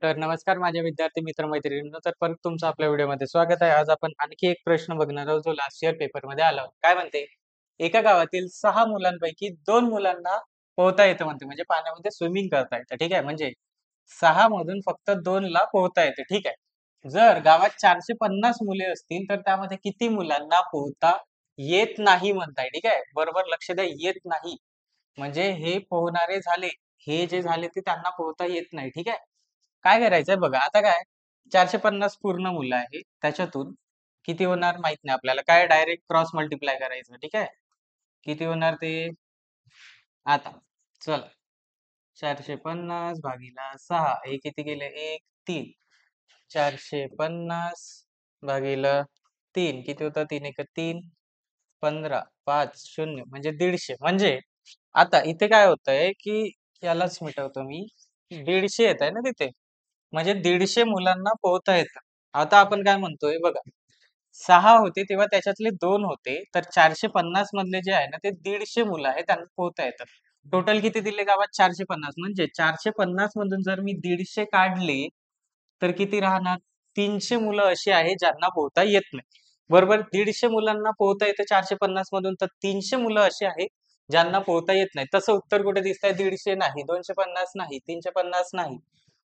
तर नमस्कार माझ्या विद्यार्थी मित्र मैत्रिणींनो, तर परत तुमचं आपल्या व्हिडिओमध्ये स्वागत आहे. आज आपण आणखी एक प्रश्न बघणार आहोत जो लास्ट इयर पेपरमध्ये आला होता. काय म्हणते? एका गावातील 6 मुलांपैकी 2 मुलांना पोहता येतं म्हणते, म्हणजे पाण्यामध्ये स्विमिंग करता येतं. ठीक आहे. म्हणजे 6 मधून फक्त 2 ला पोहता येते. ठीक आहे. जर गावात 450 मुले असतील तर त्यामध्ये किती मुलांना पोहता येत नाही म्हणताय. ठीक आहे. बरोबर लक्ष द्या, येत नाही. म्हणजे हे पोहणारे झाले. हे जे झाले ते त्यांना पोहता येत नाही. ठीक आहे. काय करायचंय बघा, आता काय 450 पूर्ण मुलं आहे. त्याच्यातून किती होणार माहीत नाही आपल्याला. काय डायरेक्ट क्रॉस मल्टिप्लाय करायचं. ठीक आहे. किती होणार ते? आता चला 450 भागीला 6 हे किती गेले? 1, 3. 450 भागीला 3 किती होतं? 3 एक 3, 15, 5, 0 म्हणजे 150. म्हणजे आता इथे काय होतंय, की यालाच मिटवतो मी. 150 येतंय ना तिथे. म्हणजे 150 मुलांना पोहता येतं. आता आपण काय म्हणतोय बघा, 6 होते तेव्हा त्याच्यातले 2 होते. तर 450 मधले जे आहे ना, ते 150 मुलं आहेत त्यांना पोहता येतं. टोटल किती दिले गावात? 450 म्हणजे 450 मधून जर मी 150 काढले, तर किती राहणार? 300 मुलं अशी आहेत ज्यांना पोहता येत नाही. बरोबर? 150 मुलांना पोहता येतं 450 मधून, तर 300 मुलं अशी आहेत ज्यांना पोहता येत नाही. तसं उत्तर कुठे दिसतंय? 150 नाही, 250 नाही, 350 नाही.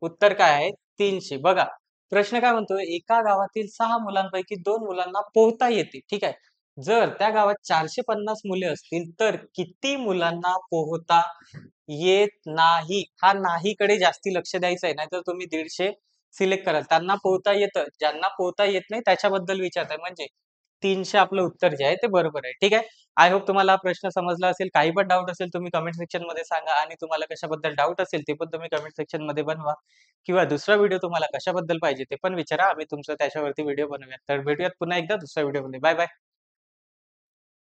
उत्तर काय आहे? 300. बघा, प्रश्न काय म्हणतोय? एका गावातील 6 मुलांपैकी 2 मुलांना पोहता येते. ठीक आहे. जर त्या गावात 450 मुले असतील, तर किती मुलांना पोहता येत नाही? हा नाहीकडे जास्ती लक्ष द्यायचं आहे. नाहीतर तुम्ही 150 सिलेक्ट कराल. त्यांना पोहता येतं. ज्यांना पोहता येत नाही त्याच्याबद्दल विचारताय. म्हणजे 300 आपलं उत्तर जे आहे ते बरोबर आहे. ठीक आहे. आय होप तुम्हाला हा प्रश्न समजला असेल. काही पण डाउट असेल तुम्ही कमेंट सेक्शनमध्ये सांगा आणि तुम्हाला कशाबद्दल डाउट असेल ते पण तुम्ही कमेंट सेक्शनमध्ये बनवा किंवा दुसरा व्हिडिओ तुम्हाला कशाबद्दल पाहिजे ते पण विचारा. आम्ही तुमचं त्याच्यावरती व्हिडिओ बनवूयात. तर भेटूयात पुन्हा एकदा दुसऱ्या व्हिडिओमध्ये. Bye bye.